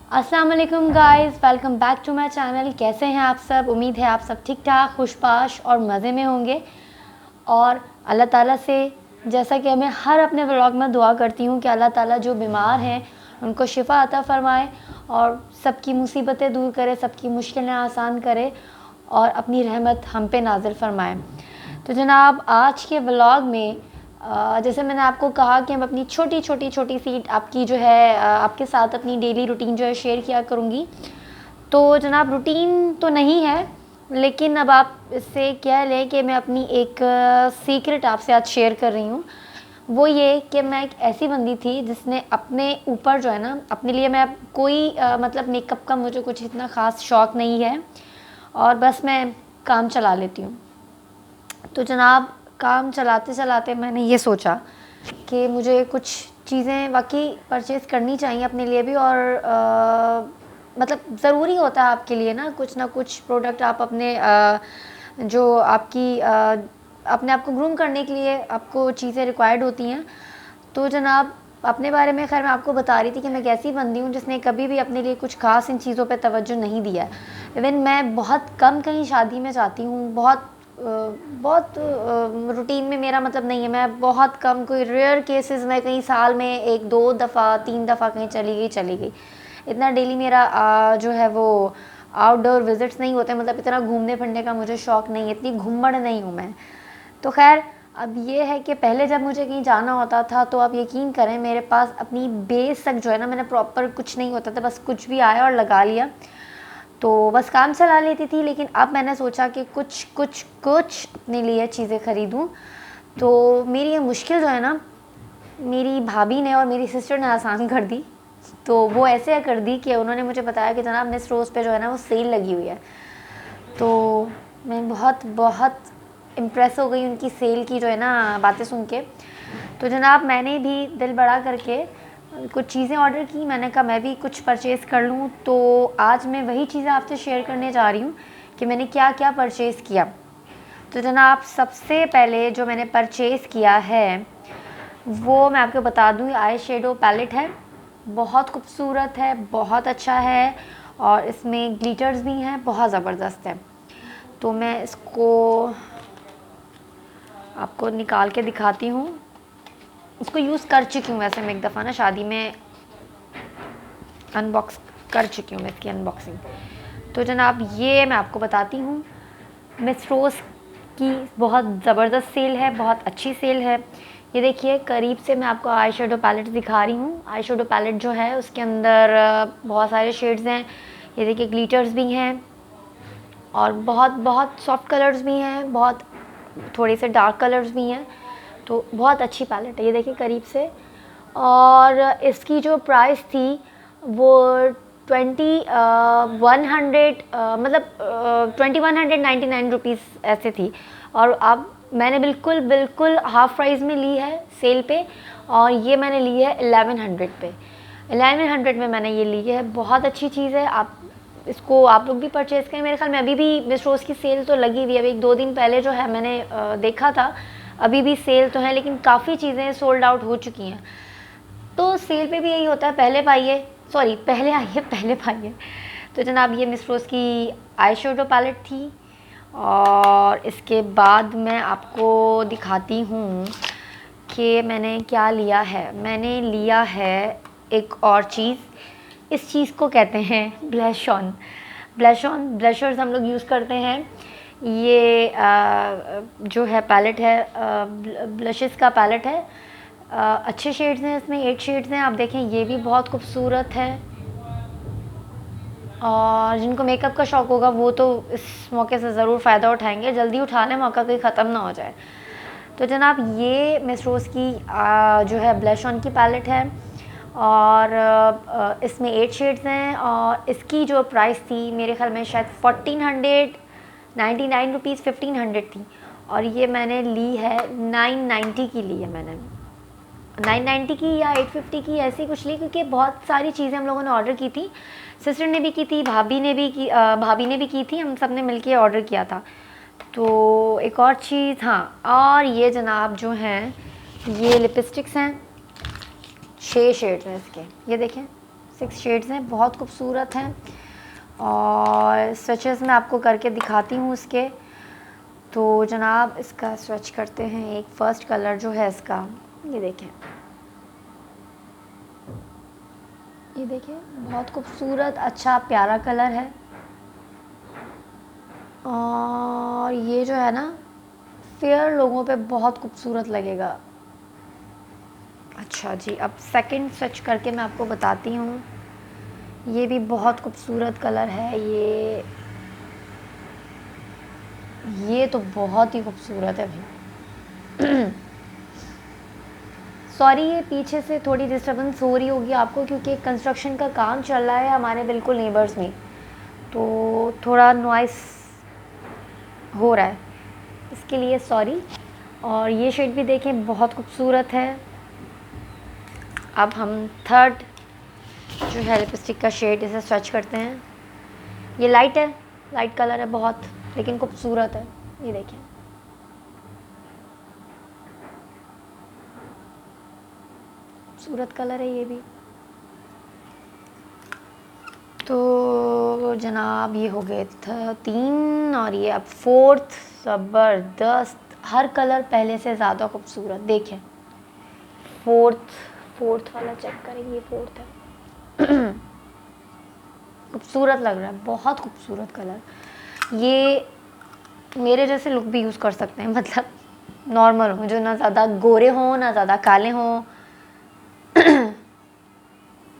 अस्सलाम वालेकुम guys, welcome back to my channel. कैसे हैं आप सब? उम्मीद है आप सब ठीक ठाक, खुशपाश और मज़े में होंगे। और अल्लाह ताला से जैसा कि मैं हर अपने व्लॉग में दुआ करती हूँ कि अल्लाह ताला जो बीमार हैं उनको शिफ़ा अता फ़रमाए और सबकी मुसीबतें दूर करे, सबकी मुश्किलें आसान करे और अपनी रहमत हम पे नाज़िल फ़रमाए। तो जनाब, आज के व्लॉग में जैसे मैंने आपको कहा कि हम अपनी छोटी सी आपकी जो है आपके साथ अपनी डेली रूटीन जो है शेयर किया करूँगी। तो जनाब, रूटीन तो नहीं है, लेकिन अब आप इससे कह लें कि मैं अपनी एक सीक्रेट आपसे आज शेयर कर रही हूँ। वो ये कि मैं एक ऐसी बंदी थी जिसने अपने ऊपर जो है ना, अपने लिए मैं कोई मतलब मेकअप का मुझे कुछ इतना ख़ास शौक़ नहीं है और बस मैं काम चला लेती हूँ। तो जनाब, काम चलाते चलाते मैंने ये सोचा कि मुझे कुछ चीज़ें वाकई परचेज़ करनी चाहिए अपने लिए भी। और मतलब ज़रूरी होता है आपके लिए ना कुछ प्रोडक्ट आप अपने जो आपकी अपने आप को ग्रूम करने के लिए आपको चीज़ें रिक्वायर्ड होती हैं। तो जनाब, अपने बारे में खैर मैं आपको बता रही थी कि मैं कैसी बंदी हूँ जिसने कभी भी अपने लिए कुछ ख़ास इन चीज़ों पे तवज्जो नहीं दिया है। इवन मैं बहुत कम कहीं शादी में जाती हूँ, बहुत रूटीन में मेरा मतलब नहीं है। मैं बहुत कम, कोई रेयर केसेस में कहीं साल में 1-2 दफ़ा 3 दफ़ा कहीं चली गई। इतना डेली मेरा जो है वो आउटडोर विज़िट्स नहीं होते, मतलब इतना घूमने फिरने का मुझे शौक़ नहीं है, इतनी घुम्मड़ नहीं हूँ मैं। तो खैर, अब ये है कि पहले जब मुझे कहीं जाना होता था तो आप यकीन करें मेरे पास अपनी बेस तक जो है ना, मैंने प्रॉपर कुछ नहीं होता था, बस कुछ भी आया और लगा लिया, तो बस काम चला लेती थी। लेकिन अब मैंने सोचा कि कुछ अपने लिए चीज़ें ख़रीदूँ। तो मेरी ये मुश्किल जो है ना, मेरी भाभी ने और मेरी सिस्टर ने आसान कर दी। तो वो ऐसे कर दी कि उन्होंने मुझे बताया कि जनाब, मिस रोज़ पे जो है ना वो सेल लगी हुई है। तो मैं बहुत इम्प्रेस हो गई उनकी सेल की जो है ना बातें सुन के। तो जनाब, मैंने भी दिल बड़ा करके कुछ चीज़ें ऑर्डर की। मैंने कहा मैं भी कुछ परचेज़ कर लूँ। तो आज मैं वही चीज़ें आपसे शेयर करने जा रही हूँ कि मैंने क्या क्या परचेज़ किया। तो जनाब, सबसे पहले जो मैंने परचेज़ किया है वो मैं आपको बता दूँ, आई शेडो पैलेट है। बहुत खूबसूरत है, बहुत अच्छा है और इसमें ग्लिटर्स भी हैं, बहुत ज़बरदस्त है। तो मैं इसको आपको निकाल के दिखाती हूँ। इसको यूज़ कर चुकी हूँ वैसे मैं एक दफ़ा ना शादी में, अनबॉक्स कर चुकी हूँ मैं इसकी अनबॉक्सिंग। तो जनाब, ये मैं आपको बताती हूँ, मिस रोज़ की बहुत ज़बरदस्त सेल है, बहुत अच्छी सेल है। ये देखिए, करीब से मैं आपको आई शेडो पैलेट दिखा रही हूँ। आई शेडो पैलेट जो है उसके अंदर बहुत सारे शेड्स हैं। ये देखिए, ग्लिटर्स भी हैं और बहुत सॉफ्ट कलर्स भी हैं, बहुत थोड़े से डार्क कलर्स भी हैं। तो बहुत अच्छी पैलेट है, ये देखिए करीब से। और इसकी जो प्राइस थी वो 2100 मतलब 2199 रुपीज़ ऐसे थी। और अब मैंने बिल्कुल हाफ़ प्राइस में ली है सेल पे, और ये मैंने ली है 1100 पे। 1100 में मैंने ये ली है। बहुत अच्छी चीज़ है, आप इसको आप लोग भी परचेज़ करें। मेरे ख्याल में अभी भी मिस रोज़ की सेल तो लगी हुई है। अभी 1-2 दिन पहले जो है मैंने देखा था, अभी भी सेल तो है, लेकिन काफ़ी चीज़ें सोल्ड आउट हो चुकी हैं। तो सेल पे भी यही होता है, पहले आइए पहले पाइए। तो जनाब, ये मिस रोज़ की आई शेडो पैलेट थी। और इसके बाद मैं आपको दिखाती हूँ कि मैंने क्या लिया है। मैंने लिया है एक और चीज़, इस चीज़ को कहते हैं ब्लश ऑन। ब्लशर्स हम लोग यूज़ करते हैं। ये जो है पैलेट है, ब्लशेस का पैलेट है। अच्छे शेड्स हैं इसमें, 8 शेड्स हैं। आप देखें, ये भी बहुत खूबसूरत है। और जिनको मेकअप का शौक़ होगा वो तो इस मौके से ज़रूर फ़ायदा उठाएंगे, जल्दी उठा लें, मौका कहीं ख़त्म ना हो जाए। तो जनाब, ये मिस रोज़ की जो है ब्लश ऑन की पैलेट है और इसमें 8 शेड्स हैं। और इसकी जो प्राइस थी मेरे ख्याल में शायद 1499 रुपीज़, 1500 थी। और ये मैंने ली है 990 की ली है मैंने, 990 की या 850 की ऐसी कुछ ली, क्योंकि बहुत सारी चीज़ें हम लोगों ने ऑर्डर की थी। सिस्टर ने भी की थी, भाभी ने भी की थी, हम सब ने मिल के ऑर्डर किया था। तो एक और चीज़, हाँ, और ये जनाब जो हैं, ये लिपस्टिक्स हैं, 6 शेड्स हैं इसके, ये देखें, 6 शेड्स हैं, बहुत खूबसूरत हैं। और स्विचेस मैं आपको करके दिखाती हूँ इसके। तो जनाब इसका स्विच करते हैं। एक फ़र्स्ट कलर जो है इसका, ये देखें, ये देखिए बहुत खूबसूरत अच्छा प्यारा कलर है। और ये जो है ना फेयर लोगों पे बहुत खूबसूरत लगेगा। अच्छा जी, अब सेकंड स्विच करके मैं आपको बताती हूँ। ये भी बहुत खूबसूरत कलर है। ये तो बहुत ही खूबसूरत है भाई। सॉरी, ये पीछे से थोड़ी डिस्टर्बेंस हो रही होगी आपको, क्योंकि कंस्ट्रक्शन का काम चल रहा है हमारे बिल्कुल नेबर्स में, तो थोड़ा नॉइस हो रहा है, इसके लिए सॉरी। और ये शेड भी देखें बहुत खूबसूरत है। अब हम थर्ड जो है लिपस्टिक का शेड इसे स्विच करते हैं। ये लाइट है, लाइट कलर है बहुत, लेकिन खूबसूरत है। ये देखें, खूबसूरत कलर है ये भी। तो जनाब ये हो गए 3 और ये अब 4th। ज़बरदस्त, हर कलर पहले से ज़्यादा खूबसूरत। देखें 4th वाला चेक करें, ये 4th है। खूबसूरत लग रहा है, बहुत खूबसूरत कलर। ये मेरे जैसे लुक भी यूज़ कर सकते हैं, मतलब नॉर्मल हो, जो ना ज़्यादा गोरे हों ना ज़्यादा काले हों,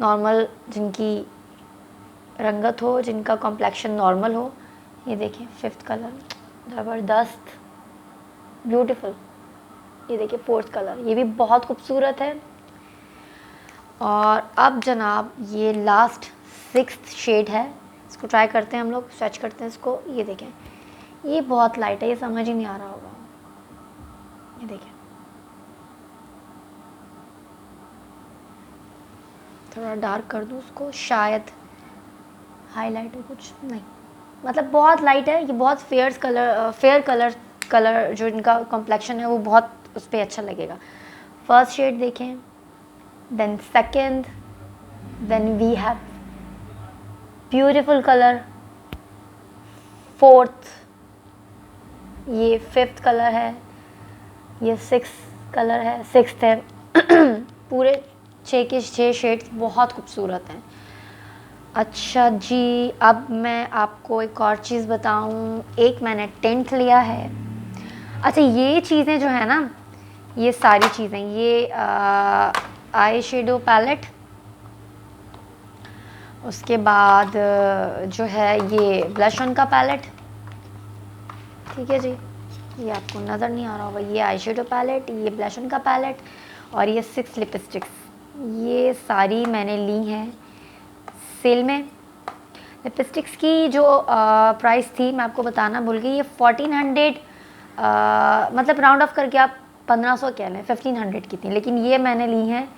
नॉर्मल जिनकी रंगत हो, जिनका कॉम्प्लेक्शन नॉर्मल हो। ये देखिए 5th कलर, ज़बरदस्त, ब्यूटीफुल। ये देखिए 4th कलर, ये भी बहुत खूबसूरत है। और अब जनाब ये लास्ट 6th शेड है, इसको ट्राई करते हैं हम लोग, स्विच करते हैं इसको। ये देखें, ये बहुत लाइट है, ये समझ ही नहीं आ रहा होगा। ये देखें, थोड़ा डार्क कर दूँ उसको, शायद हाईलाइट हो, कुछ नहीं, मतलब बहुत लाइट है। ये बहुत फेयर कलर जो इनका कॉम्प्लेक्शन है वो बहुत उस पर अच्छा लगेगा। फर्स्ट शेड देखें, then second, then we have beautiful colour 4th, ये 5th कलर है, ये 6th कलर है, 6th है। पूरे 6 के 6 शेड्स बहुत खूबसूरत हैं। अच्छा जी, अब मैं आपको एक और चीज़ बताऊं। एक मैंने टेंट लिया है। अच्छा, ये चीज़ें जो है ना, ये सारी चीज़ें, ये आई शेडो पैलेट, उसके बाद जो है ये ब्लश ऑन का पैलेट, ठीक है जी, ये आपको नज़र नहीं आ रहा होगा, ये आई शेडो पैलेट, ये ब्लश ऑन का पैलेट, और ये 6 लिपस्टिक्स, ये सारी मैंने ली हैं सेल में। लिपस्टिक्स की जो प्राइस थी मैं आपको बताना भूल गई, ये 1400, मतलब राउंड ऑफ करके आप 1500 कह लें, 1500 की थी, लेकिन ये मैंने ली हैं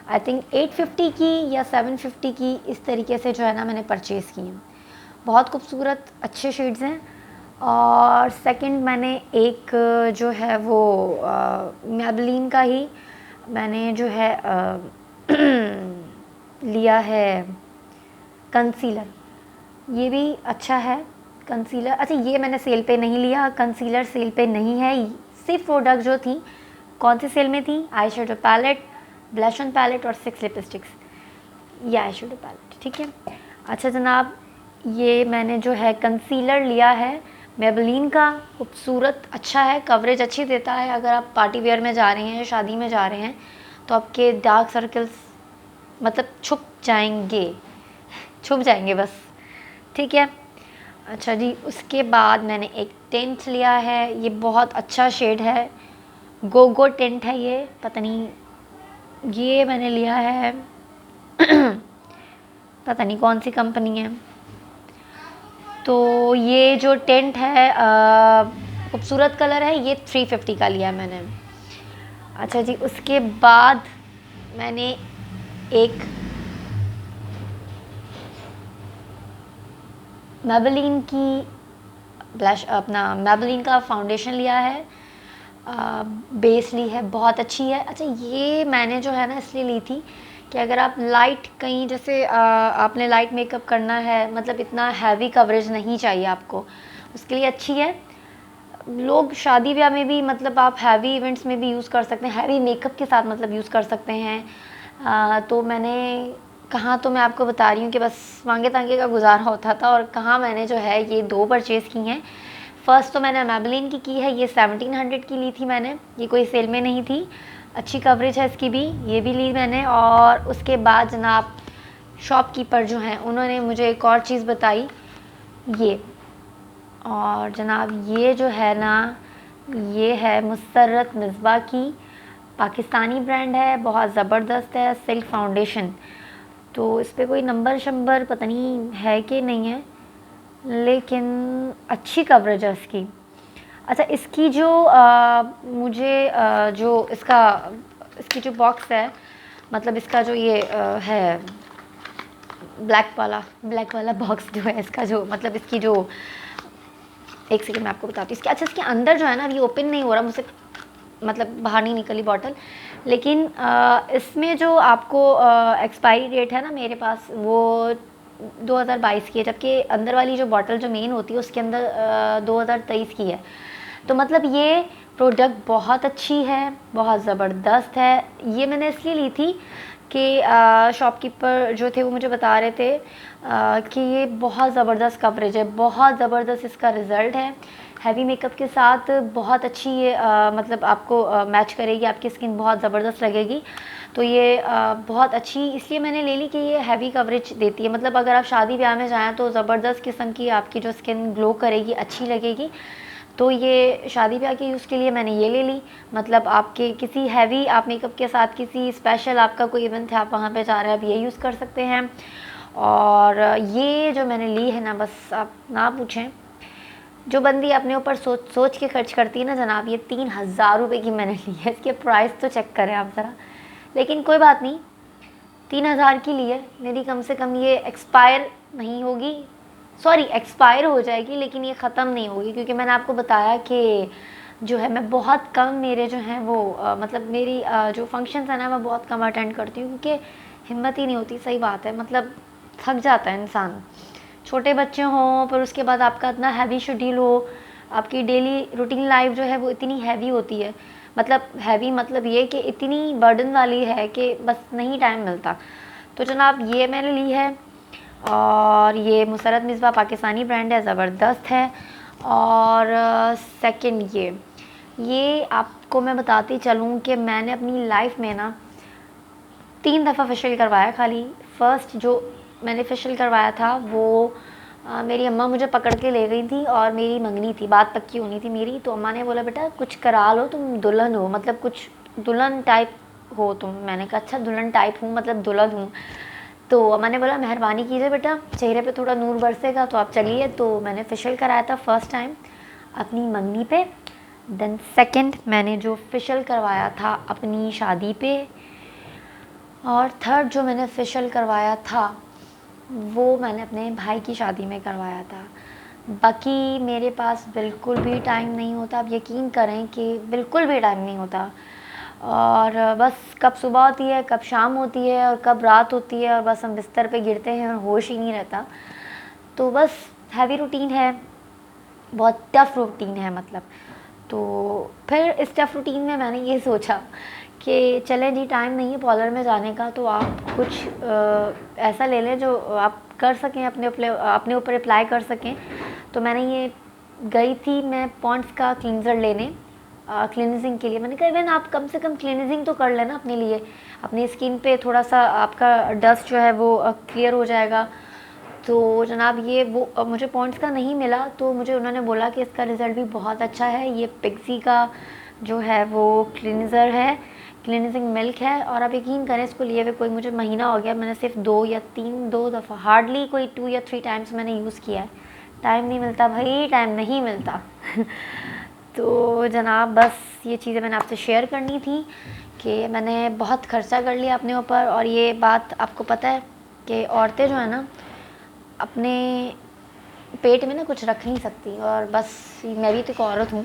आई थिंक 850 की या 750 की, इस तरीके से जो है ना मैंने परचेज़ की हैं। बहुत खूबसूरत अच्छे शेड्स हैं। और सेकंड मैंने एक जो है वो मैबलिन का ही मैंने जो है लिया है कंसीलर, ये भी अच्छा है कंसीलर। अच्छा, ये मैंने सेल पे नहीं लिया, कंसीलर सेल पे नहीं है। सिर्फ प्रोडक्ट जो थी, कौन सी सेल में थी, eyeshadow palette, blush on palette और 6 लिपस्टिक्स, ये आई शेडो पैलेट, ठीक है। अच्छा जनाब, ये मैंने जो है कंसीलर लिया है मेबलिन का, खूबसूरत अच्छा है, कवरेज अच्छी देता है। अगर आप पार्टी वेयर में जा रहे हैं, शादी में जा रहे हैं, तो आपके डार्क सर्कल्स मतलब छुप जाएंगे बस, ठीक है। अच्छा जी, उसके बाद मैंने एक टेंट लिया है, ये बहुत अच्छा शेड है, गोगो टेंट है ये, पता नहीं ये मैंने लिया है पता नहीं कौन सी कंपनी है। तो ये जो टेंट है खूबसूरत कलर है, ये 350 का लिया मैंने। अच्छा जी, उसके बाद मैंने एक मैबलिन की ब्लश, अपना मैबलिन का फाउंडेशन लिया है, बेस ली है, बहुत अच्छी है। अच्छा, ये मैंने जो है ना इसलिए ली थी कि अगर आप लाइट कहीं जैसे आपने लाइट मेकअप करना है, मतलब इतना हैवी कवरेज नहीं चाहिए आपको, उसके लिए अच्छी है। लोग शादी ब्याह में भी, मतलब आप हैवी इवेंट्स में भी यूज़ कर सकते हैं, हैवी मेकअप के साथ मतलब यूज़ कर सकते हैं। तो मैंने कहाँ, तो मैं आपको बता रही हूँ कि बस मांगे तांगे का गुजारा होता था, और कहाँ मैंने जो है ये 2 परचेज़ की हैं। फ़र्स्ट तो मैंने मैबलिन की है, ये 1700 की ली थी मैंने, ये कोई सेल में नहीं थी, अच्छी कवरेज है इसकी भी, ये भी ली मैंने। और उसके बाद जनाब शॉपकीपर जो हैं उन्होंने मुझे एक और चीज़ बताई, ये, और जनाब ये जो है ना, ये है मुसर्रत मिसबा की, पाकिस्तानी ब्रांड है, बहुत ज़बरदस्त है, सिल्क फाउंडेशन। तो इस पर कोई नंबर शंबर पता नहीं है कि नहीं है, लेकिन अच्छी कवरेज है इसकी। अच्छा, इसकी जो मुझे जो इसकी जो बॉक्स है, मतलब इसका जो ये है ब्लैक वाला बॉक्स जो है इसका, जो मतलब इसकी जो, एक सेकंड मैं आपको बताती हूँ इसके। अच्छा, इसके अंदर जो है ना, ये ओपन नहीं हो रहा मुझसे, मतलब बाहर नहीं निकली बॉटल, लेकिन इसमें जो आपको एक्सपायरी डेट है ना, मेरे पास वो 2022 की है, जबकि अंदर वाली जो बॉटल जो मेन होती है उसके अंदर 2023 की है। तो मतलब ये प्रोडक्ट बहुत अच्छी है, बहुत ज़बरदस्त है। ये मैंने इसलिए ली थी कि शॉपकीपर जो थे वो मुझे बता रहे थे कि ये बहुत ज़बरदस्त कवरेज है, बहुत ज़बरदस्त इसका रिज़ल्ट है, हैवी मेकअप के साथ बहुत अच्छी ये मतलब आपको मैच करेगी, आपकी स्किन बहुत ज़बरदस्त लगेगी। तो ये बहुत अच्छी इसलिए मैंने ले ली कि ये हैवी कवरेज देती है, मतलब अगर आप शादी ब्याह में जाएँ तो ज़बरदस्त किस्म की आपकी जो स्किन ग्लो करेगी, अच्छी लगेगी। तो ये शादी ब्याह के यूज़ के लिए मैंने ये ले ली, मतलब आपके किसी हैवी आप मेकअप के साथ किसी स्पेशल आपका कोई इवेंट है, आप वहाँ पे जा रहे हैं, आप ये यूज़ कर सकते हैं। और ये जो मैंने ली है ना, बस आप ना पूछें, जो बंदी अपने ऊपर सोच सोच के खर्च करती है ना जनाब, ये 3000 रुपये की मैंने ली है, इसके प्राइस तो चेक करें आप ज़रा। लेकिन कोई बात नहीं, 3000 की ली है मेरी, कम से कम ये एक्सपायर नहीं होगी, सॉरी एक्सपायर हो जाएगी, लेकिन ये ख़त्म नहीं होगी, क्योंकि मैंने आपको बताया कि जो है मैं बहुत कम, मेरे जो हैं वो मतलब मेरी जो फंक्शंस है ना, मैं बहुत कम अटेंड करती हूँ, क्योंकि हिम्मत ही नहीं होती, सही बात है, मतलब थक जाता है इंसान, छोटे बच्चे हों, पर उसके बाद आपका इतना हैवी शेड्यूल हो, आपकी डेली रूटीन लाइफ जो है वो इतनी हैवी होती है, मतलब हैवी मतलब ये कि इतनी बर्डन वाली है कि बस नहीं टाइम मिलता। तो जनाब ये मैंने ली है, और ये मुसर्रत मिसबा पाकिस्तानी ब्रांड है, ज़बरदस्त है। और सेकंड ये आपको मैं बताती चलूँ कि मैंने अपनी लाइफ में ना 3 दफ़ा फेशियल करवाया खाली। फ़र्स्ट जो मैंने फेशियल करवाया था वो मेरी अम्मा मुझे पकड़ के ले गई थी, और मेरी मंगनी थी, बात पक्की होनी थी मेरी, तो अम्मा ने बोला बेटा कुछ करा लो, तुम दुल्हन हो, मतलब कुछ दुल्हन टाइप हो तुम। मैंने कहा अच्छा दुल्हन टाइप हूँ, मतलब दुल्हन हूँ। तो अम्मा ने बोला मेहरबानी कीजिए बेटा, चेहरे पे थोड़ा नूर बरसेगा, तो आप चलिए। तो मैंने फेशियल कराया था फ़र्स्ट टाइम अपनी मंगनी पे, देन सेकंड मैंने जो फेशियल करवाया था अपनी शादी पे, और थर्ड जो मैंने फेशियल करवाया था वो मैंने अपने भाई की शादी में करवाया था। बाकी मेरे पास बिल्कुल भी टाइम नहीं होता, आप यकीन करें कि बिल्कुल भी टाइम नहीं होता, और बस कब सुबह होती है, कब शाम होती है, और कब रात होती है, और बस हम बिस्तर पे गिरते हैं और होश ही नहीं रहता। तो बस हैवी रूटीन है, बहुत टफ़ रूटीन है मतलब। तो फिर इस टफ़ रूटीन में मैंने ये सोचा कि चलें जी, टाइम नहीं है पार्लर में जाने का, तो आप कुछ ऐसा ले लें जो आप कर सकें, अपने ऊपर अप्लाई कर सकें। तो मैंने ये गई थी मैं पॉन्ड्स का क्लींजर लेने क्लींजिंग के लिए। मैंने कहा इवन आप कम से कम क्लींजिंग तो कर लेना अपने लिए, अपनी स्किन पे थोड़ा सा आपका डस्ट जो है वो क्लियर हो जाएगा। तो जनाब ये वो मुझे पॉन्ड्स का नहीं मिला, तो मुझे उन्होंने बोला कि इसका रिज़ल्ट भी बहुत अच्छा है, ये पिक्सी का जो है वो क्लींजर है, क्लींजिंग मिल्क है। और आप यकीन करें इसको लिए हुए कोई मुझे महीना हो गया, मैंने सिर्फ 2 दफ़ा, हार्डली कोई 2 या 3 टाइम्स मैंने यूज़ किया है। टाइम नहीं मिलता भाई, टाइम नहीं मिलता। तो जनाब बस ये चीज़ें मैंने आपसे शेयर करनी थी कि मैंने बहुत खर्चा कर लिया अपने ऊपर। और ये बात आपको पता है कि औरतें जो है ना अपने पेट में ना कुछ रख नहीं सकती, और बस मैं भी तो एक औरत हूँ,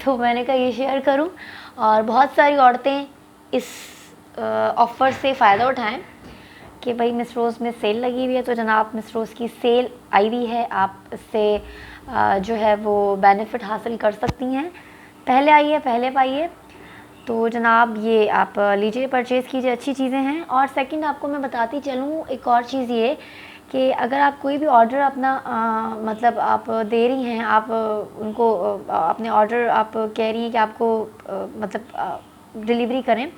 तो मैंने कहा ये शेयर करूँ, और बहुत सारी औरतें इस ऑफ़र से फ़ायदा उठाएं। कि भाई मिस रोज़ में सेल लगी हुई है, तो जनाब मिस रोज़ की सेल आई हुई है, आप इससे जो है वो बेनिफिट हासिल कर सकती हैं। पहले आइए, पहले पाइए। तो जनाब ये आप लीजिए, परचेज़ कीजिए, अच्छी चीज़ें हैं। और सेकंड आपको मैं बताती चलूँ एक और चीज़ ये कि अगर आप कोई भी ऑर्डर अपना मतलब आप दे रही हैं, आप उनको अपने ऑर्डर आप कह रही हैं कि आपको मतलब डिलीवरी करें,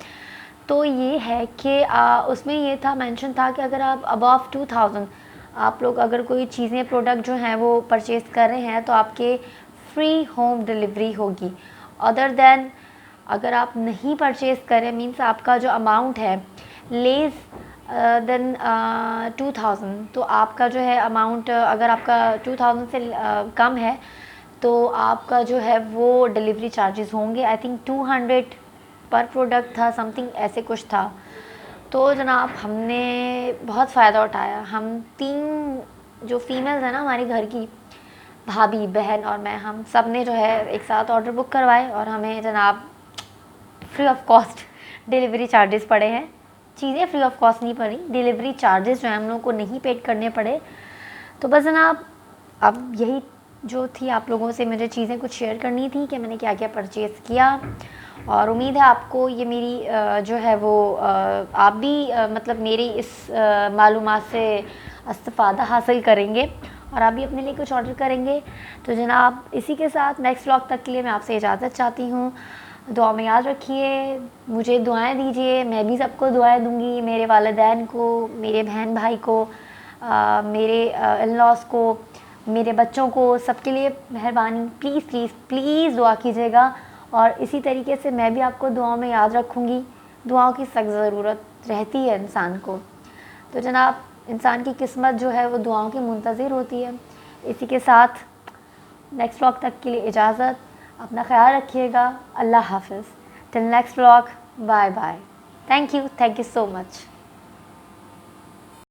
तो ये है कि उसमें ये था, मेंशन था कि अगर आप अबव 2000 आप लोग अगर कोई चीज़ें प्रोडक्ट जो हैं वो परचेज़ कर रहे हैं तो आपके फ्री होम डिलीवरी होगी। अदर देन अगर आप नहीं परचेज़ करें, मीन्स आपका जो अमाउंट है लेस देन 2000, तो आपका जो है अमाउंट अगर आपका 2000 से कम है तो आपका जो है वो डिलीवरी चार्जेस होंगे। आई थिंक 200 पर प्रोडक्ट था, समथिंग ऐसे कुछ था। तो जनाब हमने बहुत फ़ायदा उठाया। हम 3 जो फीमेल्स हैं ना हमारी घर की, भाभी, बहन और मैं, हम सब ने जो है एक साथ ऑर्डर बुक करवाए और हमें जनाब free of cost delivery charges पड़े हैं। चीज़ें फ्री ऑफ कॉस्ट नहीं पड़ी, डिलीवरी चार्जेस जो है हम लोगों को नहीं पेड करने पड़े। तो बस जनाब अब यही जो थी आप लोगों से मुझे चीज़ें कुछ शेयर करनी थी कि मैंने क्या क्या परचेज़ किया। और उम्मीद है आपको ये मेरी जो है वो आप भी मतलब मेरी इस मालूमात से इस्तिफ़ादा हासिल करेंगे और आप भी अपने लिए कुछ ऑर्डर करेंगे। तो जनाब इसी के साथ नेक्स्ट व्लॉग तक के लिए मैं आपसे इजाज़त चाहती हूँ। दुआ में याद रखिए, मुझे दुआएं दीजिए, मैं भी सबको दुआएं दूंगी, मेरे वालिदैन को, मेरे बहन भाई को, मेरे इन-लॉज़ को, मेरे बच्चों को, सबके लिए मेहरबानी प्लीज़ प्लीज़ प्लीज़ दुआ कीजिएगा। और इसी तरीके से मैं भी आपको दुआओं में याद रखूँगी। दुआओं की सख्त ज़रूरत रहती है इंसान को। तो जनाब इंसान की किस्मत जो है वो दुआओं की मुंतज़िर होती है। इसी के साथ नेक्स्ट व्लॉग तक के लिए इजाज़त। अपना ख्याल रखिएगा। अल्लाह हाफ़िज़। Till next vlog, bye bye. Thank you so much.